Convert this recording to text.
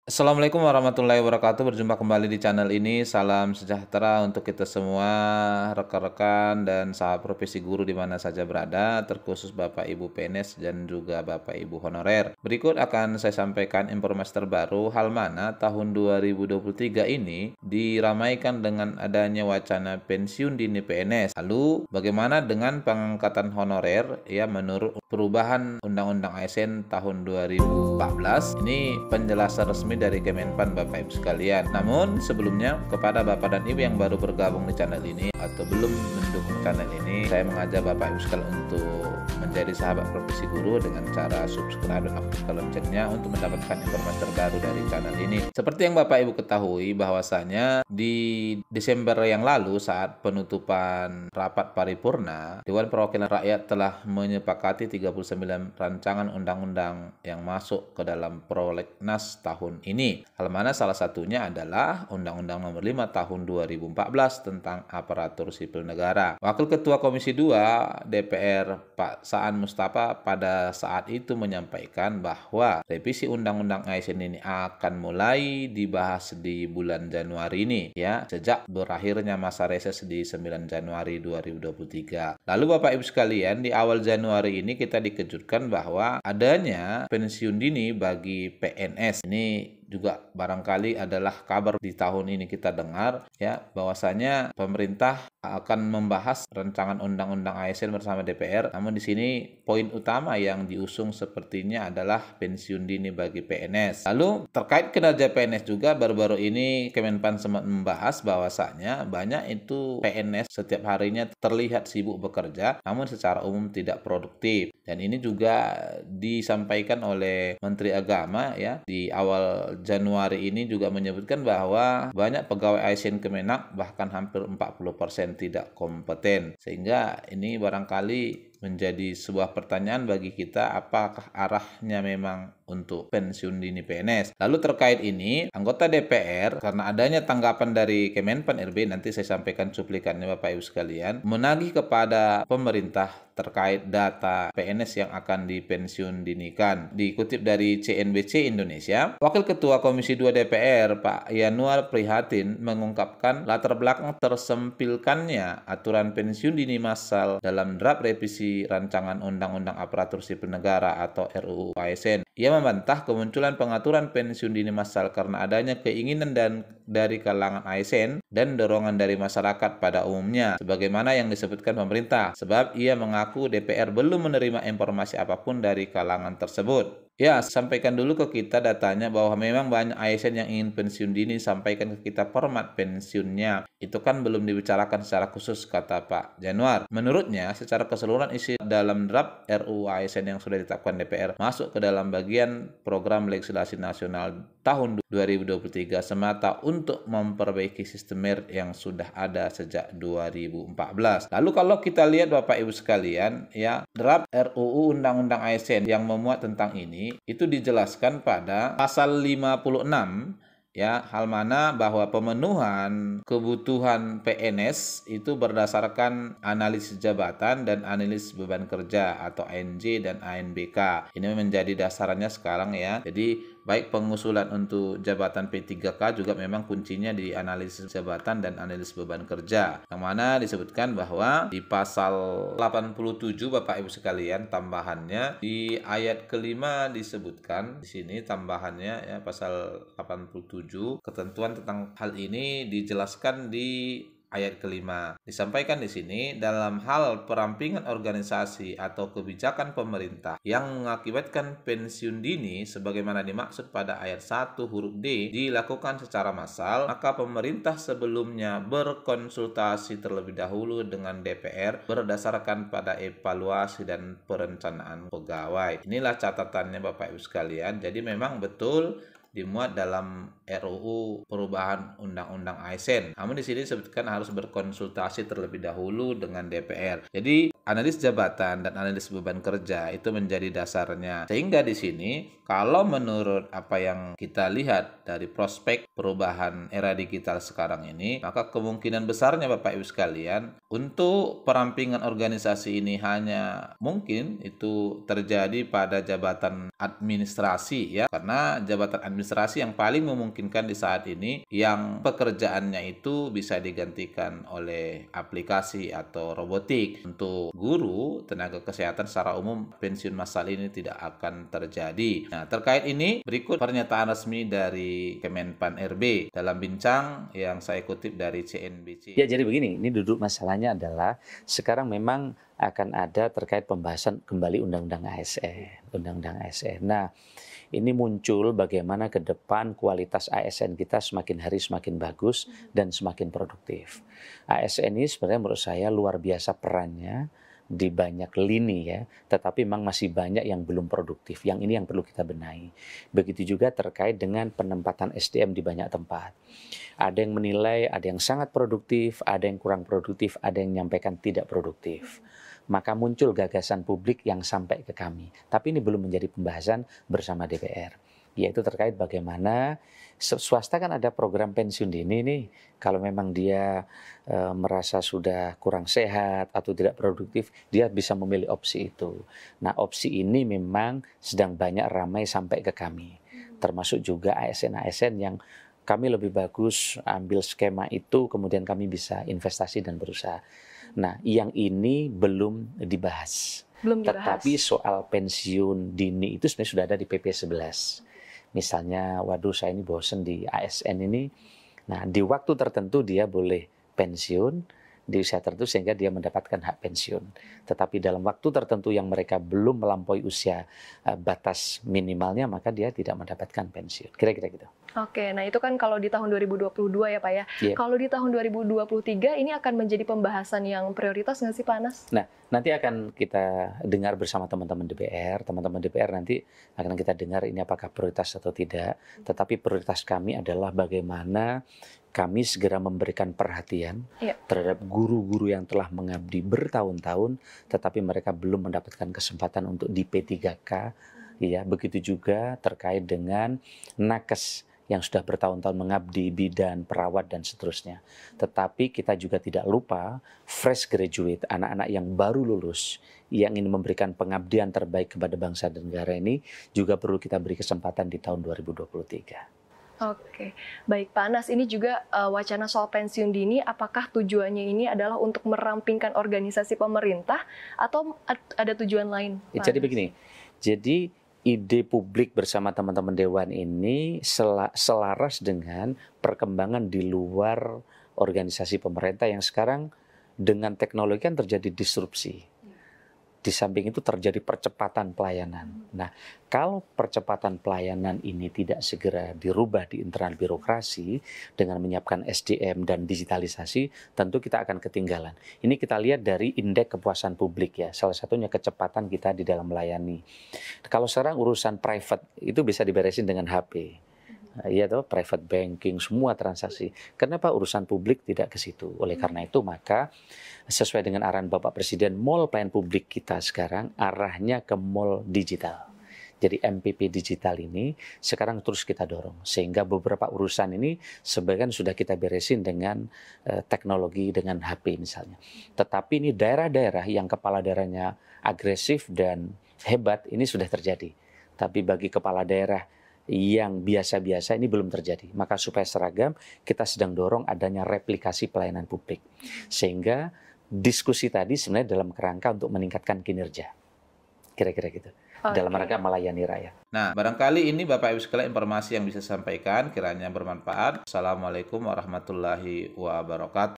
Assalamualaikum warahmatullahi wabarakatuh. Berjumpa kembali di channel ini. Salam sejahtera untuk kita semua, rekan-rekan dan sahabat profesi guru di mana saja berada, terkhusus Bapak Ibu PNS dan juga Bapak Ibu honorer. Berikut akan saya sampaikan informasi terbaru hal mana tahun 2023 ini diramaikan dengan adanya wacana pensiun dini PNS. Lalu bagaimana dengan pengangkatan honorer ya menurut perubahan Undang-Undang ASN tahun 2014? Ini penjelasan resmi dari Kemenpan Bapak Ibu sekalian. Namun sebelumnya kepada Bapak dan Ibu yang baru bergabung di channel ini atau belum mendukung channel ini, saya mengajak Bapak Ibu sekalian untuk menjadi sahabat profesi guru dengan cara subscribe dan aktifkan loncengnya untuk mendapatkan informasi terbaru dari channel ini. Seperti yang Bapak Ibu ketahui bahwasanya di Desember yang lalu saat penutupan rapat paripurna, Dewan Perwakilan Rakyat telah menyepakati 39 rancangan undang-undang yang masuk ke dalam prolegnas tahun ini. Hal mana salah satunya adalah Undang-Undang Nomor 5 Tahun 2014 tentang Aparatur Sipil Negara. Wakil Ketua Komisi 2 DPR Pak Saan Mustafa pada saat itu menyampaikan bahwa revisi Undang-Undang ASN ini akan mulai dibahas di bulan Januari ini ya, sejak berakhirnya masa reses di 9 Januari 2023. Lalu Bapak Ibu sekalian, di awal Januari ini kita dikejutkan bahwa adanya pensiun dini bagi PNS. Ini juga barangkali adalah kabar di tahun ini kita dengar ya, bahwasanya pemerintah akan membahas rancangan undang-undang ASN bersama DPR. Namun di sini poin utama yang diusung sepertinya adalah pensiun dini bagi PNS. Lalu terkait kinerja PNS juga baru-baru ini Kemenpan sempat membahas bahwasanya banyak itu PNS setiap harinya terlihat sibuk bekerja namun secara umum tidak produktif. Dan ini juga disampaikan oleh Menteri Agama ya di awal Januari ini juga menyebutkan bahwa banyak pegawai ASN Kemenak bahkan hampir 40% tidak kompeten. Sehingga ini barangkali menjadi sebuah pertanyaan bagi kita, apakah arahnya memang untuk pensiun dini PNS. Lalu terkait ini, anggota DPR karena adanya tanggapan dari Kemenpan RB, nanti saya sampaikan cuplikannya Bapak Ibu sekalian, menagih kepada pemerintah terkait data PNS yang akan dipensiun dinikan. Dikutip dari CNBC Indonesia, Wakil Ketua Komisi 2 DPR Pak Yanuar Prihatin mengungkapkan latar belakang tersempilkannya aturan pensiun dini massal dalam draft revisi rancangan Undang-Undang Aparatur Sipil Negara atau RUU ASN. Ia membantah kemunculan pengaturan pensiun dini massal karena adanya keinginan dari kalangan ASN dan dorongan dari masyarakat pada umumnya, sebagaimana yang disebutkan pemerintah, sebab ia mengaku DPR belum menerima informasi apapun dari kalangan tersebut. Ya, sampaikan dulu ke kita datanya bahwa memang banyak ASN yang ingin pensiun dini, sampaikan ke kita format pensiunnya. Itu kan belum dibicarakan secara khusus, kata Pak Januar. Menurutnya, secara keseluruhan isi dalam draft RUU ASN yang sudah ditetapkan DPR masuk ke dalam bagian program legislasi nasional tahun 2023 semata untuk memperbaiki sistem MER yang sudah ada sejak 2014. Lalu kalau kita lihat Bapak Ibu sekalian, ya, draft RUU Undang-Undang ASN yang memuat tentang ini itu dijelaskan pada pasal 56 ya, hal mana bahwa pemenuhan kebutuhan PNS itu berdasarkan analisis jabatan dan analisis beban kerja atau ANJ dan ANBK. Ini menjadi dasarnya sekarang ya. Jadi baik pengusulan untuk jabatan P3K juga memang kuncinya di analisis jabatan dan analisis beban kerja. Yang mana disebutkan bahwa di pasal 87 Bapak Ibu sekalian tambahannya di ayat kelima disebutkan di sini tambahannya ya, pasal 87 ketentuan tentang hal ini dijelaskan di ayat kelima. Disampaikan di sini dalam hal perampingan organisasi atau kebijakan pemerintah yang mengakibatkan pensiun dini sebagaimana dimaksud pada ayat 1 huruf D dilakukan secara massal, maka pemerintah sebelumnya berkonsultasi terlebih dahulu dengan DPR berdasarkan pada evaluasi dan perencanaan pegawai. Inilah catatannya Bapak Ibu sekalian. Jadi memang betul dimuat dalam RUU perubahan Undang-Undang ASN. Namun di sini disebutkan harus berkonsultasi terlebih dahulu dengan DPR. Jadi analis jabatan dan analis beban kerja itu menjadi dasarnya. Sehingga di sini kalau menurut apa yang kita lihat dari prospek perubahan era digital sekarang ini, maka kemungkinan besarnya Bapak Ibu sekalian untuk perampingan organisasi ini hanya mungkin itu terjadi pada jabatan administrasi ya, karena jabatan administrasi yang paling memungkinkan di saat ini yang pekerjaannya itu bisa digantikan oleh aplikasi atau robotik. Untuk guru, tenaga kesehatan secara umum pensiun massal ini tidak akan terjadi. Nah, terkait ini berikut pernyataan resmi dari Kemenpan RB dalam bincang yang saya kutip dari CNBC. Ya, jadi begini, ini duduk masalahnya adalah sekarang memang akan ada terkait pembahasan kembali Undang-Undang ASN. Nah, ini muncul bagaimana ke depan kualitas ASN kita semakin hari semakin bagus dan semakin produktif. ASN ini sebenarnya menurut saya luar biasa perannya di banyak lini ya, tetapi memang masih banyak yang belum produktif. Yang ini yang perlu kita benahi. Begitu juga terkait dengan penempatan SDM di banyak tempat. Ada yang menilai, ada yang sangat produktif, ada yang kurang produktif, ada yang menyampaikan tidak produktif. Maka muncul gagasan publik yang sampai ke kami. Tapi ini belum menjadi pembahasan bersama DPR. Yaitu terkait bagaimana swasta kan ada program pensiun dini nih. Kalau memang dia merasa sudah kurang sehat atau tidak produktif, dia bisa memilih opsi itu. Nah, opsi ini memang sedang banyak ramai sampai ke kami. Termasuk juga ASN-ASN yang kami lebih bagus ambil skema itu, kemudian kami bisa investasi dan berusaha. Nah, yang ini belum dibahas. Tetapi soal pensiun dini itu sebenarnya sudah ada di PP 11. Misalnya, waduh saya ini bosen di ASN ini. Nah, di waktu tertentu dia boleh pensiun di usia tertentu sehingga dia mendapatkan hak pensiun. Tetapi dalam waktu tertentu yang mereka belum melampaui usia batas minimalnya, maka dia tidak mendapatkan pensiun. Kira-kira gitu. Oke, nah itu kan kalau di tahun 2022 ya Pak ya. Yeah. Kalau di tahun 2023 ini akan menjadi pembahasan yang prioritas nggak sih Pak Anas? Nah, nanti akan kita dengar bersama teman-teman DPR. Teman-teman DPR nanti akan kita dengar ini apakah prioritas atau tidak. Tetapi prioritas kami adalah bagaimana kami segera memberikan perhatian terhadap guru-guru yang telah mengabdi bertahun-tahun, tetapi mereka belum mendapatkan kesempatan untuk di P3K. Ya, begitu juga terkait dengan nakes yang sudah bertahun-tahun mengabdi, bidan, perawat, dan seterusnya. Tetapi kita juga tidak lupa fresh graduate, anak-anak yang baru lulus, yang ingin memberikan pengabdian terbaik kepada bangsa dan negara ini, juga perlu kita beri kesempatan di tahun 2023. Oke, baik Pak Anas, ini juga wacana soal pensiun dini, apakah tujuannya ini adalah untuk merampingkan organisasi pemerintah atau ada tujuan lain? Jadi begini, jadi ide publik bersama teman-teman Dewan ini selaras dengan perkembangan di luar organisasi pemerintah yang sekarang dengan teknologi kan terjadi disrupsi. Di samping itu terjadi percepatan pelayanan. Nah, kalau percepatan pelayanan ini tidak segera dirubah di internal birokrasi dengan menyiapkan SDM dan digitalisasi, tentu kita akan ketinggalan. Ini kita lihat dari indeks kepuasan publik ya, salah satunya kecepatan kita di dalam melayani. Kalau sekarang urusan private itu bisa diberesin dengan HP. Ya toh, private banking, semua transaksi. Kenapa urusan publik tidak ke situ? Oleh karena itu maka sesuai dengan arahan Bapak Presiden, mall pelayanan publik kita sekarang arahnya ke mall digital. Jadi MPP digital ini sekarang terus kita dorong. Sehingga beberapa urusan ini sebagian sudah kita beresin dengan teknologi, dengan HP misalnya. Tetapi ini daerah-daerah yang kepala daerahnya agresif dan hebat, ini sudah terjadi. Tapi bagi kepala daerah yang biasa-biasa ini belum terjadi. Maka supaya seragam, kita sedang dorong adanya replikasi pelayanan publik. Sehingga diskusi tadi sebenarnya dalam kerangka untuk meningkatkan kinerja. Kira-kira gitu. Dalam rangka melayani rakyat. Nah, barangkali ini Bapak Ibu sekalian informasi yang bisa saya sampaikan, kiranya bermanfaat. Assalamualaikum warahmatullahi wabarakatuh.